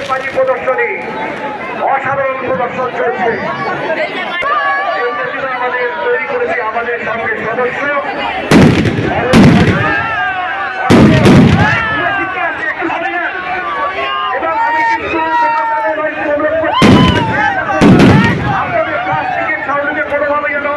আতঙ্কবাদী প্রদর্শনী, অসাধারণ প্রদর্শন চলছে। আমাদের তৈরি করেছে আমাদের সঙ্গে সদস্য এবং আমি কিন্তু আপনাদের কাছ থেকে সহযোগে কোনোভাবে যেন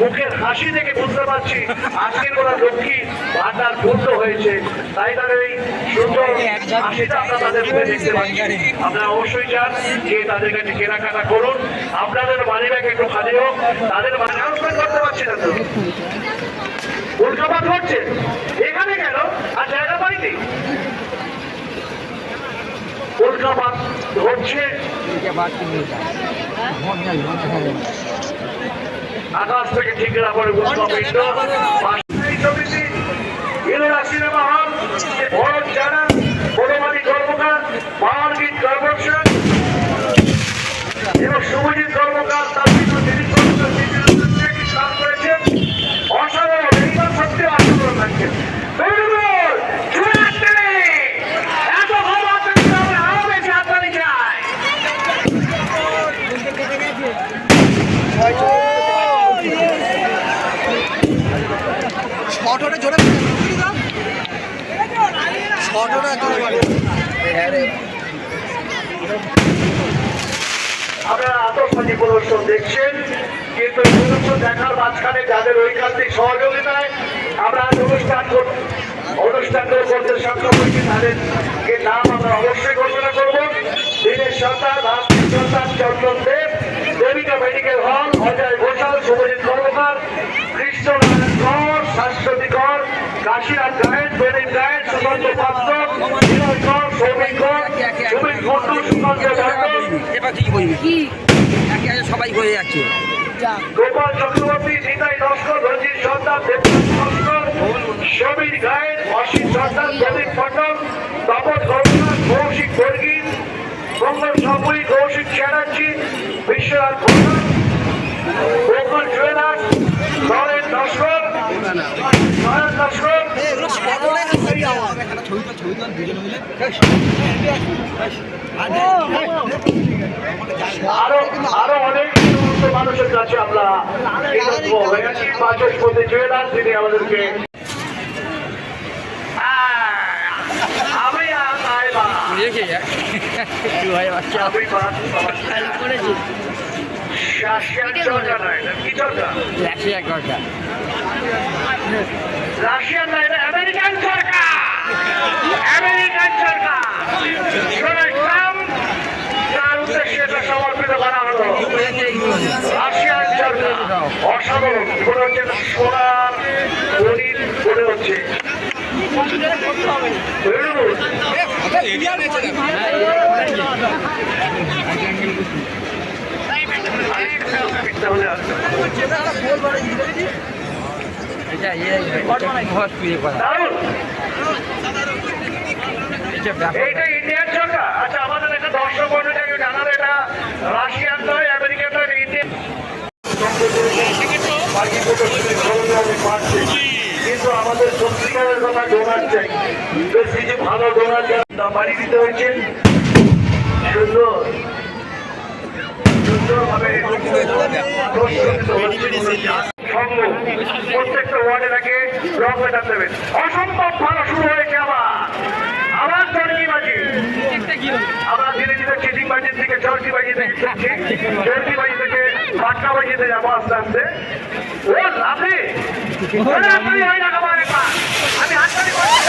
মুখের হাসি থেকে বুঝতে পারছি আজকের ওরা লক্ষ্মী ভান্ডার পূর্ণ হয়েছে, তাই তাদের এই সুন্দর হাসিটা আমরা তাদের মুখে দেখতে পাচ্ছি। আপনারা অবশ্যই চান যে তাদের কাছে কেনাকাটা করুন, আপনাদের মানি ব্যাগ একটু খালি হোক, তাদের অ্যানাউন্সমেন্ট করতে পারছি না তো উল্কাপাত হচ্ছে এখানে কেন আর জায়গা পাইনি, উল্কাপাত হচ্ছে আকাশ থেকে ঠিক না পড়ে সমিতি ইলোরা সিনেমা হল ভরত জানা বড়মালি কর্মকার পাওয়ার গীত কর্পোরেশন এবং শুভজিৎ কর্মকার তার কাজ করেছেন। অসাধারণ এইবার সত্যি অসাধারণ লাগছে। আপনারা আতঙ্কবাদী প্রদর্শন দেখছেন, কিন্তু এই প্রদর্শন দেখার মাঝখানে যাদের ঐকান্তিক সহযোগিতায় আমরা অনুষ্ঠানগুলো করতে সক্ষম হয়েছি তাদেরকে নাম আমরা অবশ্যই ঘোষণা করবো। দিনের সন্তান রাষ্ট্রীয় সন্তান চন্দন দেব, দেবিকা মেডিকেল হল, অজয় ঘোষাল, শুভজিৎ কর্মকার, কৃষ্ণনারায়ণ কর, শাশ্বতী কর, কাশীনাথ গায়েন, প্রদীপ গায়েন, সুকান্ত পাত্র, বিনয় কর, সৌমিক কর, সুমিত কুন্ডু, সুকান্ত সবাই হয়ে যাচ্ছে। গোপাল চক্রবর্তী, নিতাই নস্কর, রঞ্জিত সর্দার, দেবনাথ নস্কর, সমীর গায়েন, অসিত সর্দার, প্রদীপ মন্ডল, তপন কর্মকার, কৌশিক বর্গী, মঙ্গল সাময়ী, কৌশিক চ্যাটার্জি, বিশ্বনাথ ঘোষাল, গোকুল জুয়েলার্স, নরেন নস্কর, নয়ন নস্কর, আরো অনেক মানুষের কাছে আমরা বাচস্পতি জুয়েলার্স তিনি আমাদেরকে রাশিয়ান না, এটা আমেরিকান সরকার, আমেরিকান সরকার তার উদ্দেশ্যে এটা সমর্পিত করা হলো। রাশিয়ান সরকার অসাধারণ মনে হচ্ছে, সোনার গণিত মনে হচ্ছে। এইটা ইন্ডিয়ান সরকার। আচ্ছা, আমাদের একটা দর্শক মন্ডলীকে জানার এটা রাশিয়ান নয়, আমেরিকান নয়, ইন্ডিয়ান। কিন্তু আমাদের সত্যিকারের কথা ডোনার চাই, বেশ কিছু ভালো ডোনার বাড়ি দিতে হয়েছে। সুন্দর সুন্দরভাবে প্রত্যেকটা ওয়ার্ডে নাকি রং মেটাতে দেবেন। অসম্ভব ভালো শুরু হয়েছে আবার চরকিবাজি। আমরা ধীরে ধীরে চিটিংবাজির থেকে চরকিবাজিতে চরকিবাজি থেকে পাটকাবাজিতে যাবো আস্তে আস্তে। আপনি আমি হাততালি করছি।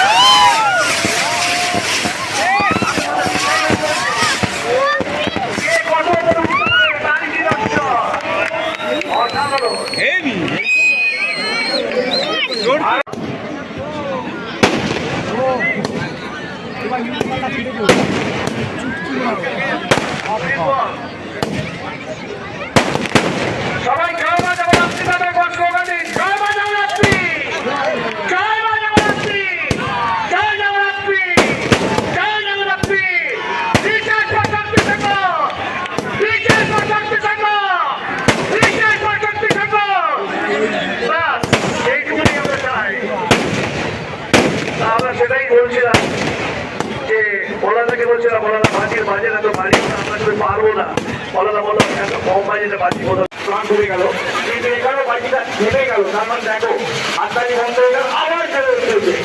সবাই জয় মা জগন্নাথী নামে কষ্ট করেন। জয় মা জগন্নাথী, জয় মা জগন্নাথী, জয় জগন্নাথ। বাজে না তো বাড়ি আমরা করে পারবো না, বলো না বলো, এত কম বাজেতে বাজি বলো, প্রাণ ঢুকে গেল, কিন্তু এখানেও বাজিটা ঢুকে গেল। তার মানে দেখো হাততালি বন্ধ হয়ে গেল, আবার চলে উঠেছে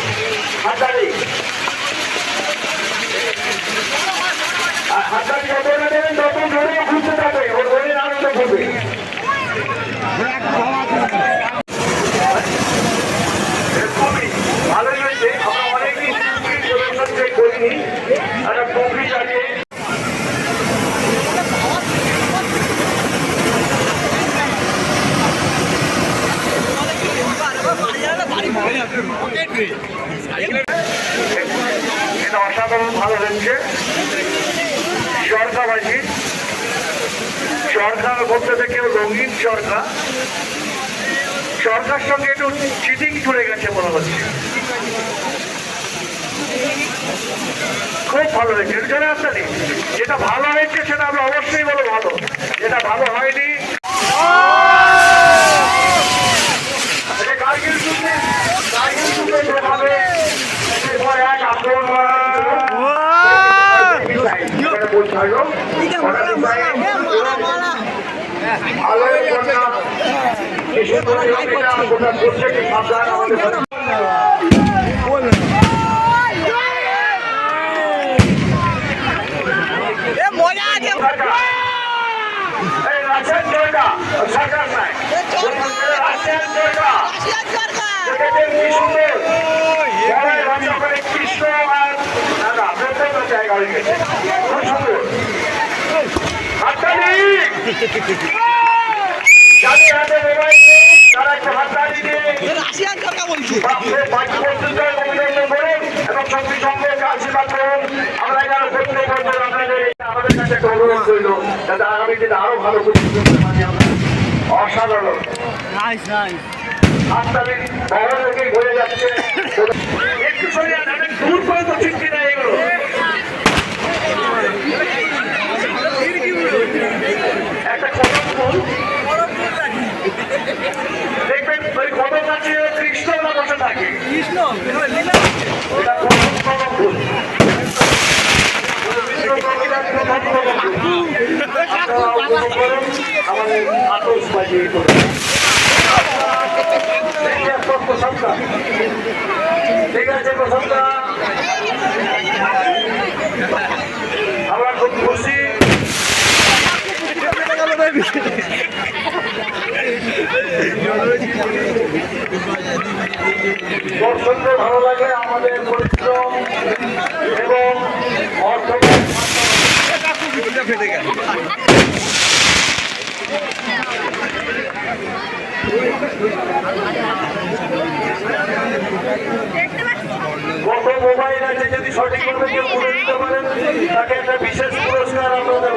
হাততালি। আর হাততালি যত না দেবেন তত জোরে ঘুরতে থাকবে, ওর মনের আনন্দ করবে। খুবই ভালোই হয়েছে, আমরা অনেকদিন প্রদর্শন করিনি, একটা কফি চালিয়ে এটা অসাধারণ ভালো হচ্ছে। চরকা বাজি, চরকা বলতে থেকে রঙিন চরকা, চরকার সঙ্গে একটু চিটিং জুড়ে গেছে মনে হচ্ছে। খুব ভালো হয়েছে, জোরে আসতেনি। যেটা ভালো হয়েছে সেটা আমরা অবশ্যই বলো ভালো, যেটা ভালো হয়নি কার্গিল যুদ্ধে যেভাবে এক আক্রমণ করা সরকার নাই রাশিয়ান সরকার কি সুন্দর কৃষ্ণ আর দাদা প্রত্যেক জায়গা হয়ে গেছে, খুব সুন্দর। হাততালি যাদের হাতে মোবাইল নেই তারা একটা হাততালি দিয়ে বাকি পর্যন্ত অভিনন্দন করুন এবং সঙ্গে সঙ্গে আশীর্বাদ করুন। আমরা যারা সত্য বন্ধু আপনাদের আমাদের কাছে একটা অনুরোধ করল যাতে আগামী দিনে আরো ভালো কিছু করতে পারি আমরা। অসাধারণ হাততালি বড় লোকে ঘুরে যাচ্ছে, একটু সরিয়ে যাবেন, দূর পর্যন্ত ছিটকে দেয় এগুলো। একটা কদম ফুল দেখবেন, ওই কদম গাছে কৃষ্ণরা বসে থাকে, এটা কদম ফুল। আমাদের আতশবাজি করে ঠিক আছে প্রশংসা, আমরা খুব খুশি। দর্শকদের ভালো লাগলে আমাদের পরিশ্রম এবং অর্থ ফেটে গেল। কত মোবাইল আছে, যদি সঠিকভাবে কেউ করে দিতে পারেন তাকে একটা বিশেষ পুরস্কার আমরা দেব।